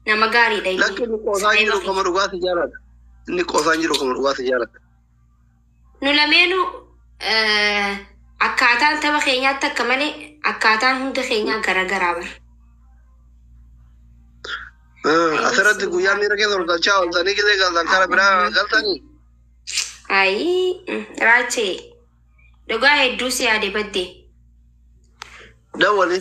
nama gaariidha inni. Lakki inni qoosaan jiru kama dhugaati jaalata. Inni qoosaan jiru kama dhugaati jaalata. Nu lameenu akkaataan tapha keenyaatti akka malee akkaataan hunda keenyaa garagaraa bara. Asirratti guyyaan miira keessa ol galchaa ooltanii gisee galtan kara biraa galtanii. Ayii raachee dhugaa hedduu si yaade baddee. Dawwali.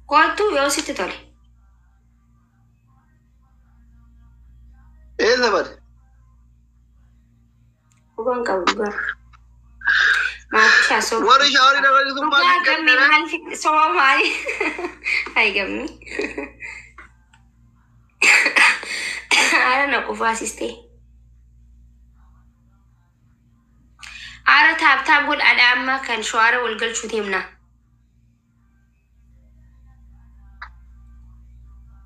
Kootu yoo sitti tole. Eessa bade? Dhugaan qabu dhugaa. Maatii soo. Warri shaaworii dabalii sun maal dhugaa gammi maal soo maali? Hayi gammi. Haala na qufaasistee. Haala taaptaap godhaadha amma kan shawaara wal galchuu deemna.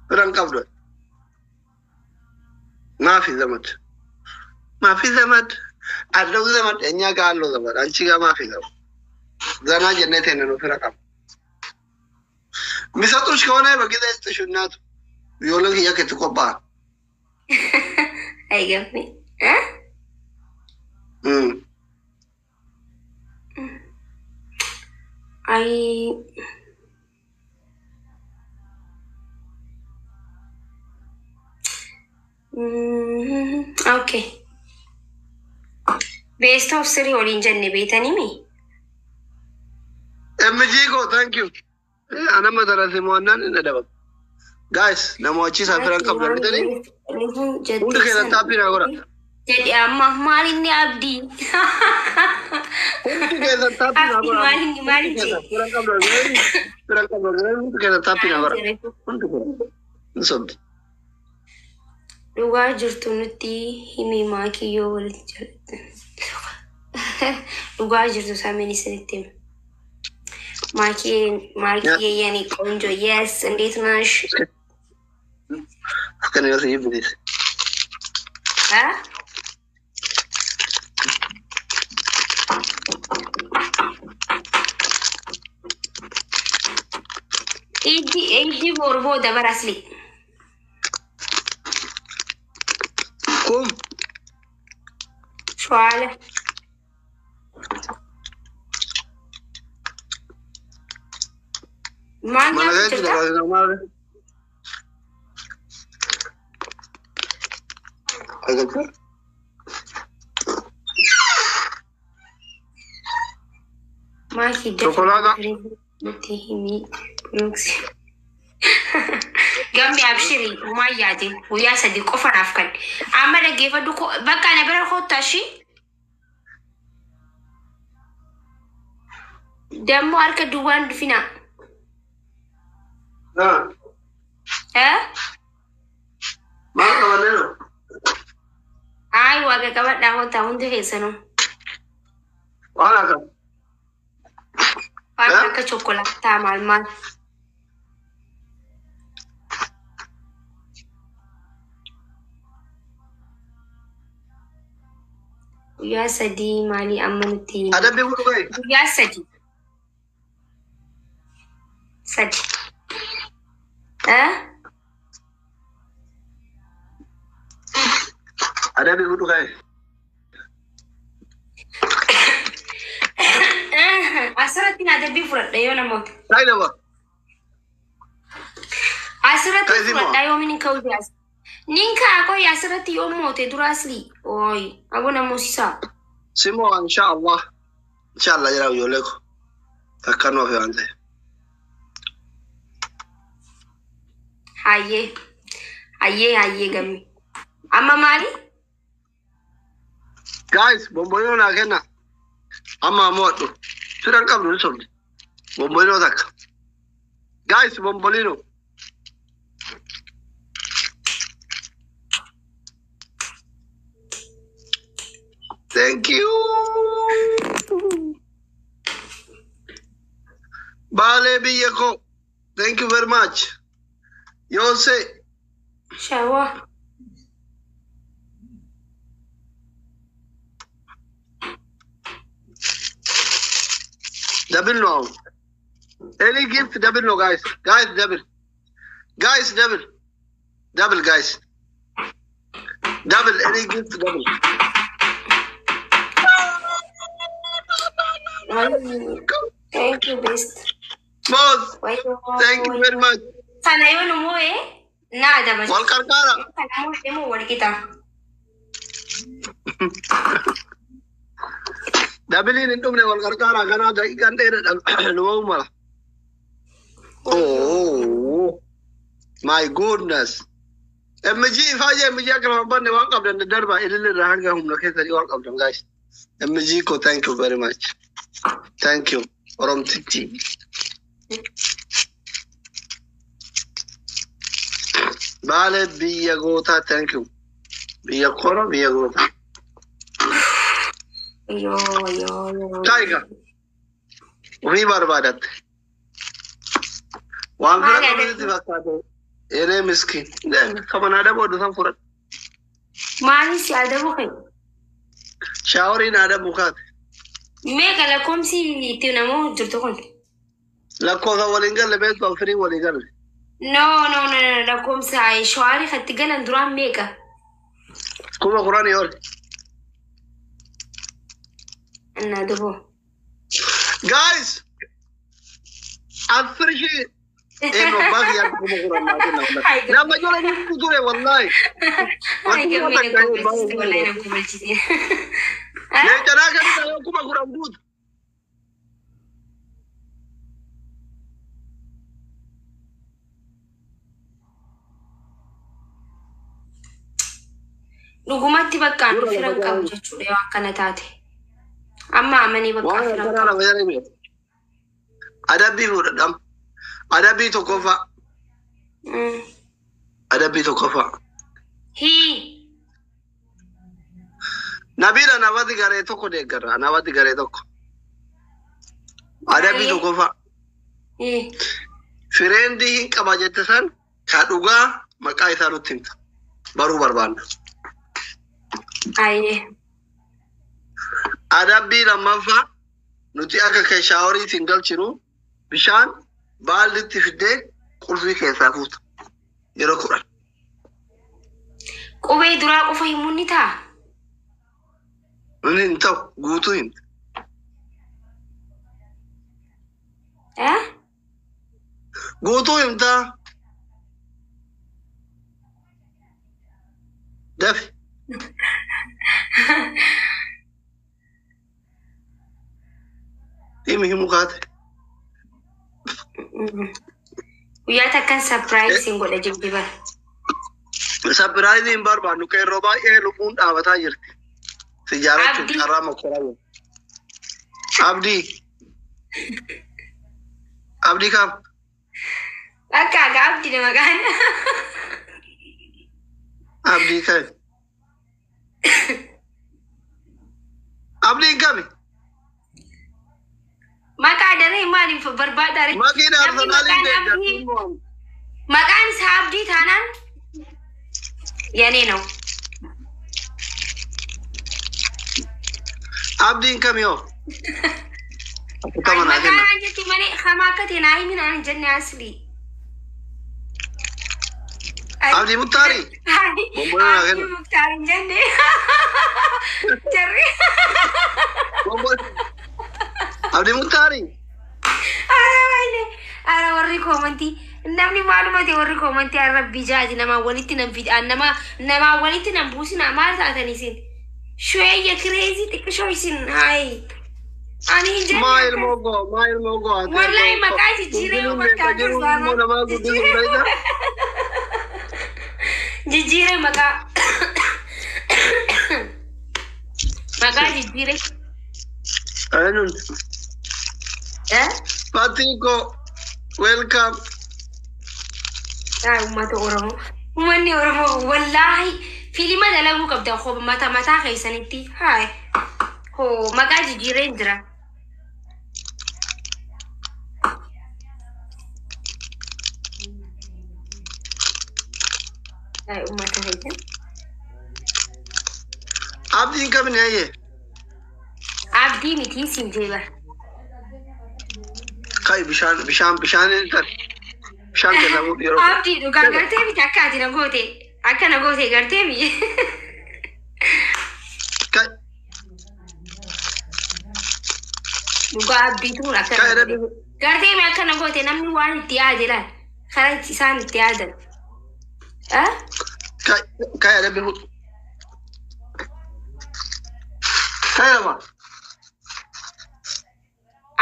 Biran qabdu. Maafi zamad. Maafi zamad. Allo zamad enya ga allo zamad. Anchi ga maafi zamad. Zana jennete nanu fira qab. Misatush kone bagida istishunnatu. Yolan hiya ke tuqoba. Ay gammi. Ay okay. Best of three orange nebetani mi? MG go, thank you. Ana madara se moannan ina dabab. Guys, namochi safiran kabla bitani. Undu ke tapi na gora. Jadi amma malin ni abdi. Undu ke tapi na gora. Malin. Safiran kabla bitani. Safiran kabla bitani. Undu ke tapi na gora. Undu ke. Sob. Dhugaa jirtu nutti himi maakii yoo walitti jalatti. Dhugaa jirtu saameen isinitti hima. Maakii yani qoonjo yes እንዴት ነሽ? Kan yoo sii bilis. Idi borbo dabar asli. Kum. Şöyle. Mana gaji da gaji normal. Agak. Maki da. Chocolate. Mutihimi. Nuksi. Gambi abshiri umayyadi uya sadi qofan afkan amma da gefa duko baka na bar khota shi demo arka duwan dufina Ma ka waneno ai waga kaba da hota hunde he sano wala ka chocolate ta malmal ya sadi mali amanti ada be wudu kai ya sadi ada be wudu kai asarati na da bi furat da yona mot kai da ba asarati furat da yo minin kaudi as ninka ko asarati yo mote durasli oy abona musisa simo insha Allah jara yo leko takano fe ande haye gammi amma mali guys bomboyo na kenna amma modo firan kabru so bomboyo tak guys bombolino thank you Bale Biyako thank you very much Yose shawa Double no. Any gift double no, guys. Guys, double. Guys, double. Double, guys. Double, any gift double. Thank you, best. Boss, thank you very much. Sana yun mo eh. Nada ba? Walker Kara. Sana mo wala kita. Double in into me Walker Kara. Gana da ikan dere no mala. Oh, my goodness. MG faje MG akram bande wan qabdan darba ilil rahan ga hum loketari wan qabdan guys. MG ko thank you very much. Thank you. From Titi. Bale biya gota, thank you. Biya kora biya gota. Yo. Tiger. We barbadat. Wan kara community bakado. Ene miskin. Then kaman ada bodu sam furat. Mani si ada bukan. Shawari na ada bukat. Mega la kom si tinamo jirto kon. La cosa walingal le bet ba free walingal. No, la kom sai shawari khatigal andura mega. Kuma Qur'ani yor. Anna debo. Guys, afrishi eno bagi ya kuma Qur'ani. Na majora ni kudure wallahi. Ay que me convertí. Ne tara ga ni kuma Qur'an bud. Lugumatti bakka no firan qabu jechuudha yoo akkana taate. Amma amanii bakka firan qabu. Adabii fudhadham. Adabii tokkoffaa. Adabii tokkoffaa. Nabila nabati garee tokko deeggarra. Nabati garee tokko. Adabii tokkoffaa. Fireendii hin qaba jette san ka dhugaa maqaa isaa nutti himta. Baruu barbaanna. Aye. Adabii lammaffaa nuti akka kan shaaworiitiin galchinu bishaan baallitti fiddee qulfii keessaa fuuta. Yeroo kudhan. Qubee duraa qofa himuun ni ta'a? Hin ta'u guutuu himta. Guutuu himta. Dafi. Himi himu kaate. Guyyaa takkan surprise godha jibbiba. Surprise hin barbaannu kan yeroo baay'ee lubbuun dhaabataa jirti. Sijaarachuun carraa mokoraa jiru. Abdii kam? Akka abdii nama maqaan. Abdii kam? Abdii kami? Maqaa daree maaliif barbaadaa? Maqaan Arsenaalii deeggartuu. Maqaan isaa Abdii taanaan yanee no. Abdiin kami yoo? Maqaan jetti malee hamaa akka ta'e naa himin aan jenne asli. Abdii Muktaarii? Abdii Muktaarii jenne. Jarri. Abdii Muktaarii? Ara warri komantii. Namni maaluma ta'e warri komantii ara bijaati nama walitti nan fidaan nama walitti nan buusina maal taatanii isin? Shwee crazy xiqqishoo isin hayi. Ani hin jenne. Maayil mogo. Wallahi maqaa jijjiiree bakka akkasuma. Jijjiiree maqaa. Maqaa jijjiiree. Ainun. Patiko, welcome. Ummata Oromoo. Uummanni Oromoo wallahi filima dalaguu qabdan qoba mataa keessanitti. Haay. Hoo maqaa jijjiiree jira. Ummata keessan. Abdiin kam ni ayye? Abdii miti siin jeeba. Kai bishaan iltan. Bishaan kennamu yeroo. Abdii dhugaa gartee miti akka ati na goote. Akka na goote gartee mi. Kai. Dhugaa abdiituun akka na goote. Gartee mi akka na goote namni waan itti yaade laal. Karaa itti isaan itti yaadan. Kai adabi hu. Kai lama.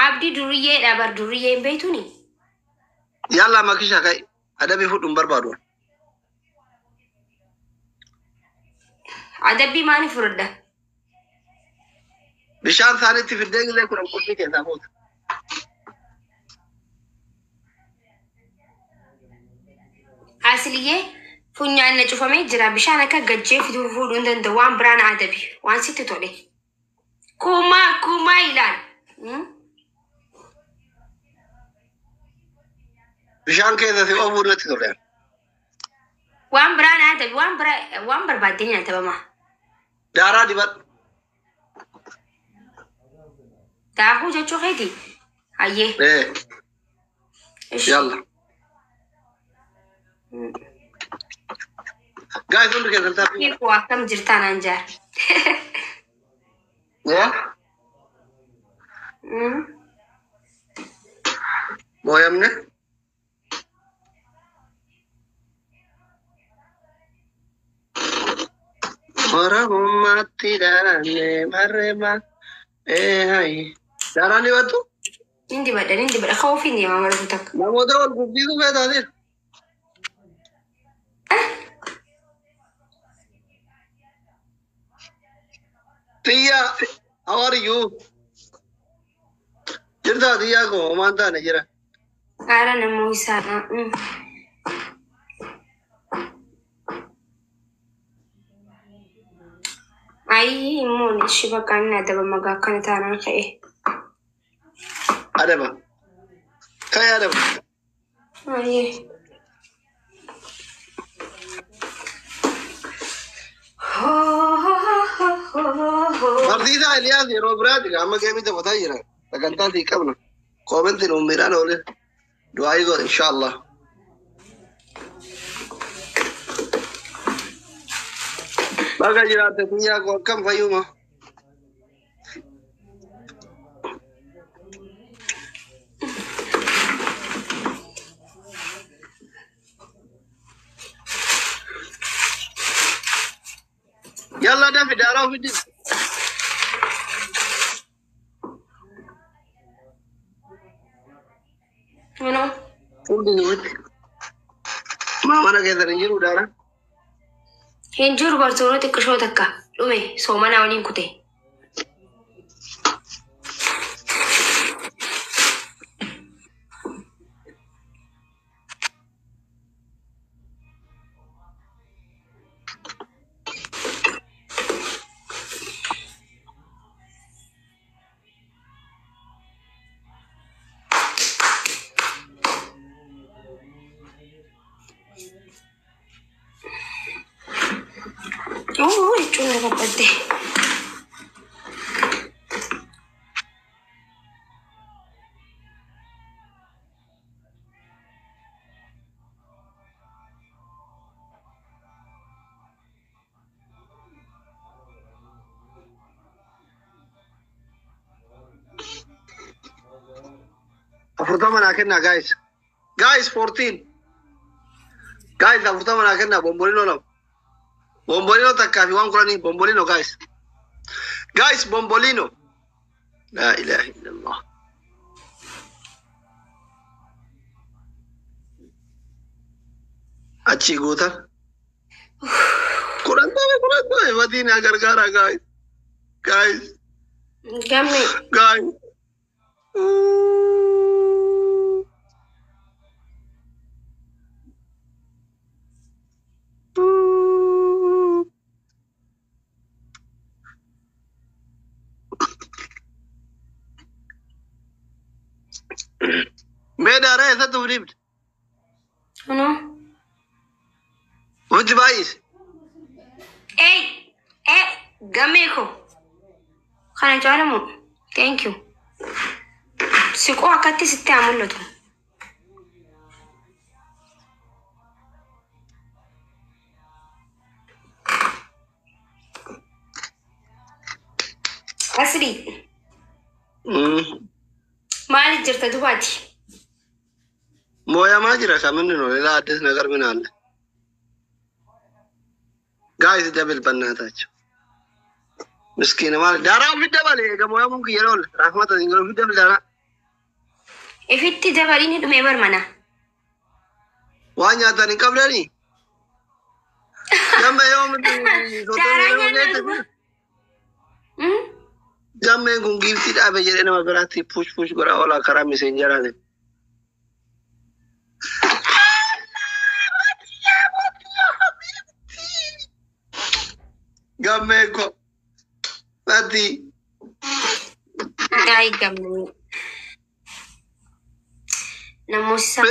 Abdii duriyyee dhabar duriyyeen beeytuni. Yalla makisha kai adabi hudun barbaadu. Adabbii maani furda? Bishaan isaaniitti fiddee illee kun qulqullii keessaa fuuta. Asliyyee funyaan na cufamee jira bishaan akka gajjee fiduu fuudhuu hin danda'u waan biraan adabi waan sitti tole. Kumaa ilaal. Bishaan keessatti oofuu irratti tole. Waan biraan adabi waan barbaaddeen nyaata bamaa. Daaraa dibadhu. Daakuu jechuu keeti. Hayyee. Yalla. Guys, hundi keessan taa'u. Koo akkam jirtaan anjaar. Mooyamne. Mara ummatti daranne marrema. Hai. Daraan dibadhu? Nindi badha kawuuf inni deemaa margu takka. Namoota wal guddisuu feetaatir. Tia, how are you? Jirta Tia ko manta ne jira. Ara namoo isaadha. Ai immoo shi bakka inni adaba magaa akkana taanaan ka'e. Adaba. Kai adaba. Ayyee. Barsiisaa Eliyaas yeroo biraati amma geemii taphataa jira. Sagantaa sii qabna. Koomentiin uummiidhaan oole. Du'aa godha inshaallah. Baga jiraatte biyyaa koo akkam fayyuma. Yalla dafi daaraa ofiddi. Fundi nuti. Maamana keessan hin jiru daara. Hin jiru bartoota xiqqishoo takka dhume soomana waliin kute. Cuma dapat deh. Afurtama naa kennaa guys. Guys 14. Guys afurtama naa kennaa bombolino lama. Bombolino takkafi waan kuranii bombolino guys. Guys bombolino. La ilaha illallah. Achi guutan. Kurantame Madina gargaara guys. Guys. Gamme. Guys. Meda raya satu ribd. Ano? Wajib bais. Gamme ko. Kana jara mo. Thank you. سيقوا أكتي ستة عملتهم أسري ما لجرت دواتي مويا ما جرى كمان لا أدرس نقر من الله guys دبل بناتاج مسكينة ما دارا في دبل يا مويا ممكن يرول رحمة الله في دبل دارا إفتي دبليني دم يبرمنا وانيا تاني قبلني جنب يوم جنب يكون جيل تيجي أبي أنا ما براتي push قرا ولا كرامي سنجرانه جنب يكون Fati. Ay, kamu. Namusa.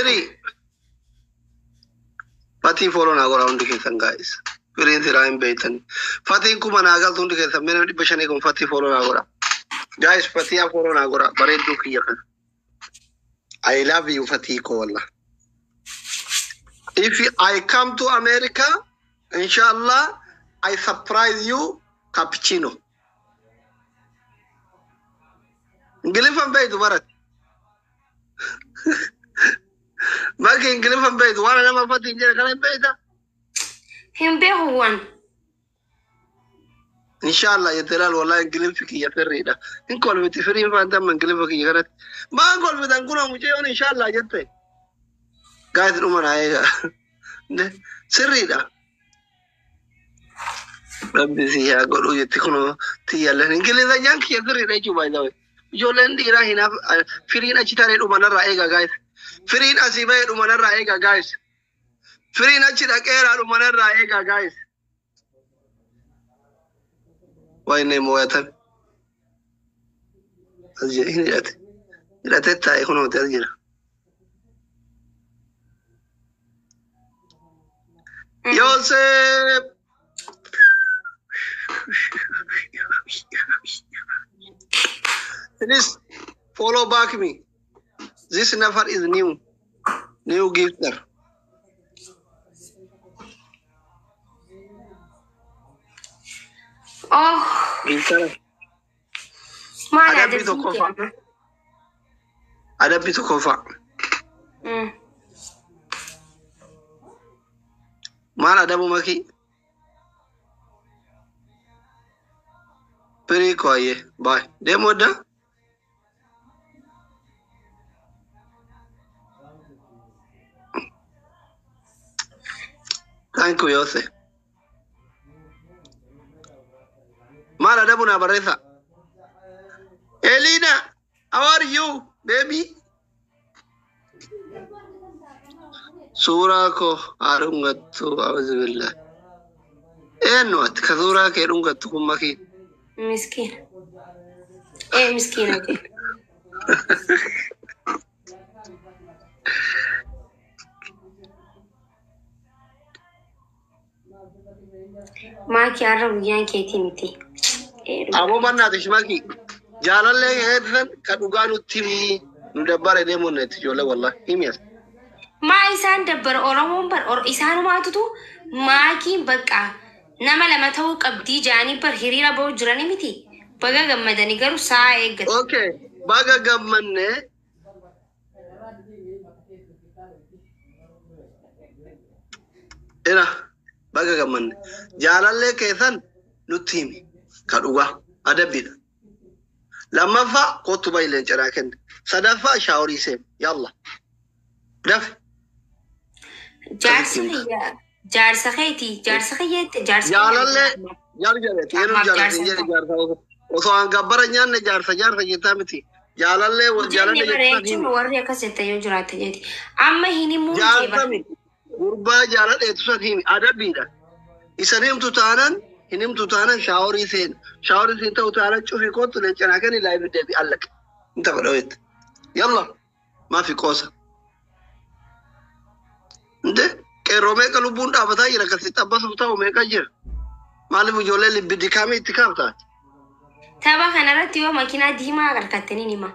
Fati follow na agora onde que guys. Peri interaim beitan. Fati kuma na agal tunde que mena di bashane com Fati follow na agora. Guys, Fati a follow na agora. Bare do kiya kan. I love you Fati ko wallah. If I come to America, inshallah, I surprise you cappuccino. Ngilifan beitu barat. Maki ngilifan beitu wana nama Fati njera kana beita. Himbe huwan. Inshallah yetelal wallahi ngilifiki ya ferida. Inkol viti ferin fa ndam ngilifiki garat. Ma ngol vitan kuna muje on inshallah jette. Guys umana ayega. Ne sirrida. Rabbi siya godu jette kuno tiyalla ngiliza yanki ya sirrida ju by the way. Jolen dira hina firin achitare umana raega guys. Firin asibe umana raega guys. Firin achida kera umana raega guys. Why name moyatan? Azir ini rat. Ratetta ikono tazira. Joseph. Please follow back me. This never is new gifter. Oh, mana ada pintu kofa. Ada pintu kofa. Mana ada bumaki? Peri ko aye. Bye. Demo da? Thank you, Yose. Mala Dabuna Baresa. Elina, how are you, baby? Surako Arungatu Awazibillah. What? Kazura Kerungatu Kumaki. Miskin. Miskin. Maki Arab Yankee Timothy. Abo manna tishmaki. Jalalle hedhan kaduganu timi nudabare demonet jole wallah himyas. Ma isan dabbar Oromo bar or isan matutu maki baka nama lama tahu qabdi jani par hirira bo jurani miti baga gammadani garu saa eeggat. Okay, baga gammanne era baga gammanne jalalle kesan nutimi kaduga adabida lama fa kotu bailen charaken sadafa shawri se yalla daf Jarsa khayti jalalle jarjare tenu jarsa oso an gabbara nyanne jarsa jetamiti jalalle jalalle warri akasete yo jurata jeti amma hini mu jeba urba jalalle etusan himi adabida isanim tutanan hinim tutanan shawri sen ta utara chufi kotu le chanaken live debi allak inta qadawet yalla ma fi qosa nde kerome kalubun abata ira kasita basu taw me kajir malu jole li bidikami tikafta taba kanarati yo makina dima garkateni nima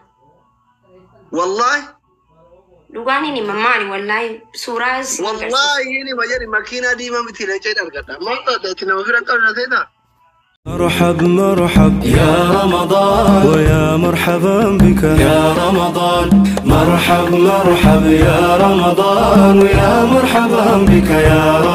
والله دوغاني ني مماني والله سورة والله يني ما جري ماكينة دي ما بتيجي تجار كذا ما تدتنا ما في رنتنا زيدا مرحب مرحب يا رمضان ويا مرحبا بك يا رمضان مرحب مرحب يا رمضان ويا مرحبا بك يا رمضان